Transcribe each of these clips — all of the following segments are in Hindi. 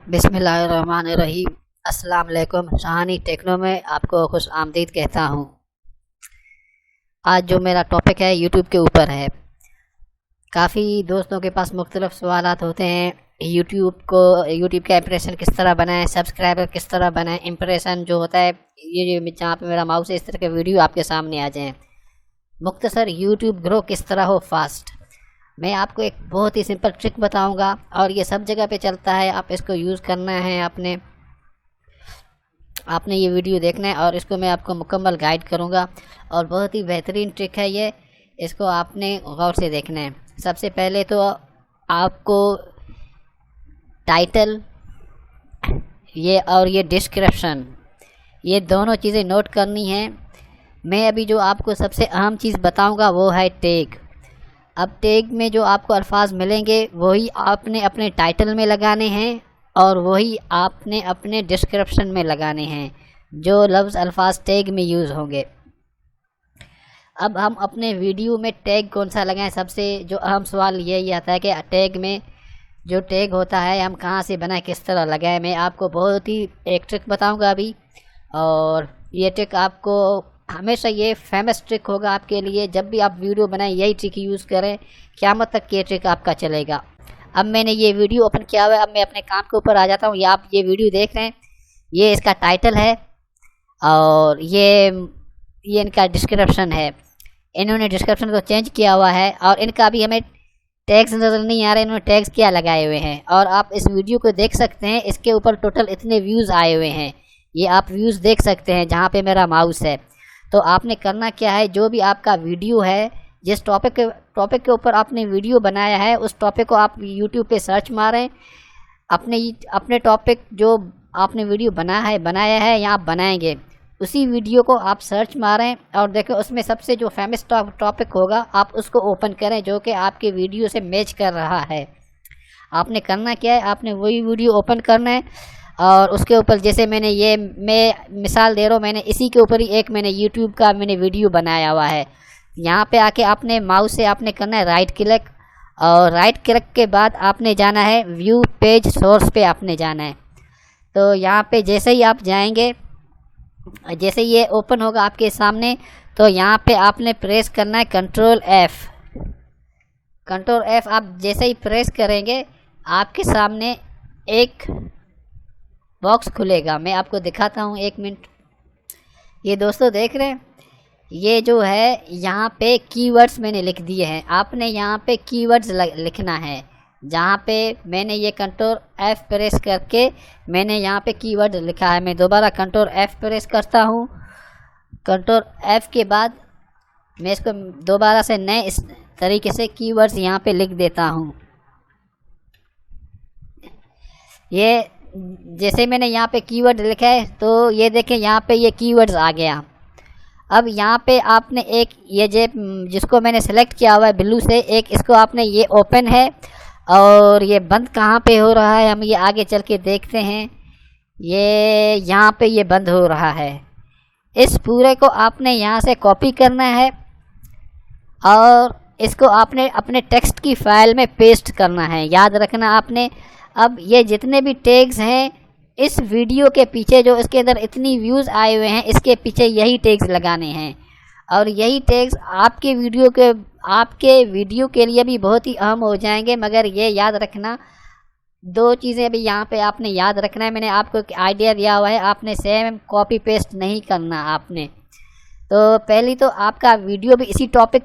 बिस्मिल्लाहिर्रहमानिर्रहीम। अस्सलाम वालेकुम। शाहानी टेक्नो में आपको खुश आमदीद कहता हूँ। आज जो मेरा टॉपिक है यूट्यूब के ऊपर है। काफ़ी दोस्तों के पास मुख्तलिफ सवालात होते हैं। यूट्यूब का इंप्रेशन किस तरह बनाएं, सब्सक्राइबर किस तरह बनाएं, इंप्रेशन जो होता है ये जहाँ पे मेरा माउस है इस तरह के वीडियो आपके सामने आ जाएं। मुख्तसर यूट्यूब ग्रो किस तरह हो फास्ट। मैं आपको एक बहुत ही सिंपल ट्रिक बताऊंगा और ये सब जगह पे चलता है। आप इसको यूज़ करना है, आपने ये वीडियो देखना है और इसको मैं आपको मुकम्मल गाइड करूंगा और बहुत ही बेहतरीन ट्रिक है ये। इसको आपने गौर से देखना है। सबसे पहले तो आपको टाइटल ये डिस्क्रिप्शन ये दोनों चीज़ें नोट करनी है। मैं अभी जो आपको सबसे अहम चीज़ बताऊंगा वो है टैग। अब टैग में जो आपको अल्फाज मिलेंगे वही आपने अपने टाइटल में लगाने हैं और वही आपने अपने डिस्क्रिप्शन में लगाने हैं, जो लफ्ज़ अल्फाज टैग में यूज़ होंगे। अब हम अपने वीडियो में टैग कौन सा लगाएं, सबसे जो अहम सवाल यही आता है कि टैग में जो टैग होता है हम कहाँ से बनाएं, किस तरह लगाएं। मैं आपको बहुत ही एक ट्रिक बताऊंगा अभी, और ये ट्रिक आपको हमेशा ये फेमस ट्रिक होगा आपके लिए। जब भी आप वीडियो बनाएं यही ट्रिक यूज़ करें, क़यामत तक ये ट्रिक आपका चलेगा। अब मैंने ये वीडियो ओपन किया हुआ है। अब मैं अपने काम के ऊपर आ जाता हूँ। आप ये वीडियो देख रहे हैं, ये इसका टाइटल है और ये इनका डिस्क्रिप्शन है। इन्होंने डिस्क्रिप्शन को चेंज किया हुआ है और इनका भी हमें टैग्स नज़र नहीं आ रहे, इन्होंने टैग्स क्या लगाए हुए हैं। और आप इस वीडियो को देख सकते हैं, इसके ऊपर टोटल इतने व्यूज़ आए हुए हैं। ये आप व्यूज़ देख सकते हैं जहाँ पे मेरा माउस है। तो आपने करना क्या है, जो भी आपका वीडियो है, जिस टॉपिक के ऊपर आपने वीडियो बनाया है उस टॉपिक को आप यूट्यूब पे सर्च मारें। अपने टॉपिक जो आपने वीडियो बनाया है या आप बनाएंगे उसी वीडियो को आप सर्च मारें और देखें उसमें सबसे जो फेमस टॉपिक होगा आप उसको ओपन करें जो कि आपके वीडियो से मैच कर रहा है। आपने करना क्या है, आपने वही वीडियो ओपन करना है और उसके ऊपर जैसे मैं मिसाल दे रहा हूँ, मैंने इसी के ऊपर ही एक यूट्यूब का वीडियो बनाया हुआ है। यहाँ पे आके आपने माउस से आपने करना है राइट क्लिक, और राइट क्लिक के बाद आपने जाना है व्यू पेज सोर्स पे आपने जाना है। तो यहाँ पे जैसे ही आप जाएंगे, जैसे ये ओपन होगा आपके सामने, तो यहाँ पे आपने प्रेस करना है कंट्रोल F। आप जैसे ही प्रेस करेंगे आपके सामने एक बॉक्स खुलेगा। मैं आपको दिखाता हूँ, एक मिनट। ये दोस्तों देख रहे हैं, ये जो है यहाँ पे कीवर्ड्स मैंने लिख दिए हैं। आपने यहाँ पे कीवर्ड्स लिखना है। जहाँ पे मैंने ये कंट्रोल F प्रेस करके मैंने यहाँ पे कीवर्ड लिखा है। मैं दोबारा कंट्रोल F प्रेस करता हूँ। कंट्रोल F के बाद मैं इसको दोबारा से नए इस तरीके से कीवर्ड्स यहाँ पे लिख देता हूँ। ये जैसे मैंने यहाँ पे कीवर्ड लिखा है तो ये देखें यहाँ पे ये कीवर्ड्स आ गया। अब यहाँ पे आपने एक जिसको मैंने सेलेक्ट किया हुआ है ब्लू से, एक इसको आपने ये ओपन है और ये बंद कहाँ पे हो रहा है हम ये आगे चल के देखते हैं। ये यहाँ पे ये बंद हो रहा है। इस पूरे को आपने यहाँ से कॉपी करना है और इसको आपने अपने टेक्स्ट की फाइल में पेस्ट करना है। याद रखना आपने। अब ये जितने भी टैग्स हैं इस वीडियो के पीछे, जो इसके अंदर इतनी व्यूज़ आए हुए हैं, इसके पीछे यही टैग्स लगाने हैं। और यही टैग्स आपके वीडियो के लिए भी बहुत ही अहम हो जाएंगे। मगर ये याद रखना, दो चीज़ें अभी यहाँ पे आपने याद रखना है। मैंने आपको एक आइडिया दिया हुआ है, आपने सेम कॉपी पेस्ट नहीं करना आपने। तो पहली तो आपका वीडियो भी इसी टॉपिक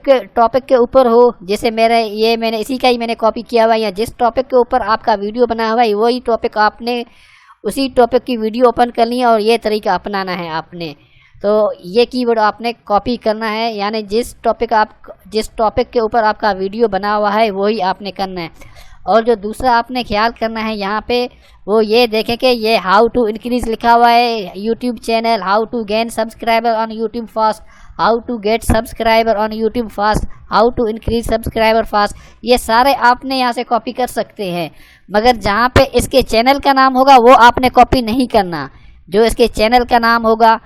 के ऊपर हो। जैसे मैंने इसी का ही मैंने कॉपी किया हुआ है, या जिस टॉपिक के ऊपर आपका वीडियो बना हुआ है वही टॉपिक आपने उसी टॉपिक की वीडियो ओपन करनी है और ये तरीका अपनाना है आपने। तो ये कीवर्ड आपने कॉपी करना है, यानी जिस टॉपिक के ऊपर आपका वीडियो बना हुआ है वही आपने करना है। और जो दूसरा आपने ख्याल करना है यहाँ पे, वो ये देखें कि ये हाउ टू इंक्रीज़ लिखा हुआ है YouTube channel, how to gain subscriber on YouTube fast, how to get subscriber on YouTube fast, how to increase subscriber fast. ये सारे आपने यहाँ से कॉपी कर सकते हैं, मगर जहाँ पे इसके चैनल का नाम होगा वो आपने कॉपी नहीं करना। जो इसके चैनल का नाम होगा,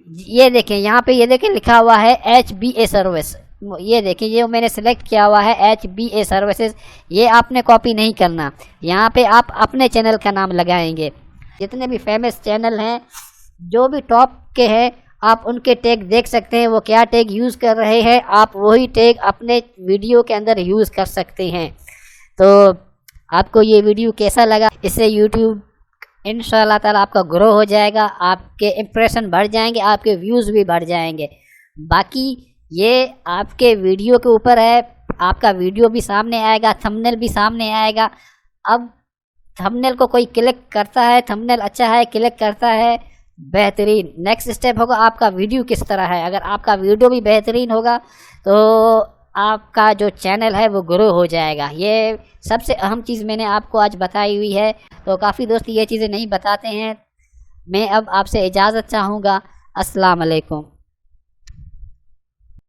ये देखें यहाँ पे, ये देखें लिखा हुआ है HBA सर्विस। ये देखिए, ये मैंने सेलेक्ट किया हुआ है HBA सर्विसेज। ये आपने कॉपी नहीं करना, यहाँ पे आप अपने चैनल का नाम लगाएंगे। जितने भी फेमस चैनल हैं, जो भी टॉप के हैं, आप उनके टैग देख सकते हैं, वो क्या टैग यूज़ कर रहे हैं, आप वही टैग अपने वीडियो के अंदर यूज़ कर सकते हैं। तो आपको ये वीडियो कैसा लगा? इससे यूट्यूब इंशाल्लाह ताला आपका ग्रो हो जाएगा, आपके इम्प्रेशन बढ़ जाएंगे, आपके व्यूज़ भी बढ़ जाएंगे। बाकी ये आपके वीडियो के ऊपर है, आपका वीडियो भी सामने आएगा, थंबनेल भी सामने आएगा। अब थंबनेल को कोई क्लिक करता है, थंबनेल अच्छा है, क्लिक करता है, बेहतरीन। नेक्स्ट स्टेप होगा आपका वीडियो किस तरह है। अगर आपका वीडियो भी बेहतरीन होगा तो आपका जो चैनल है वो ग्रो हो जाएगा। ये सबसे अहम चीज़ मैंने आपको आज बताई हुई है। तो काफ़ी दोस्त ये चीज़ें नहीं बताते हैं। मैं अब आपसे इजाज़त चाहूँगा। अस्सलाम वालेकुम।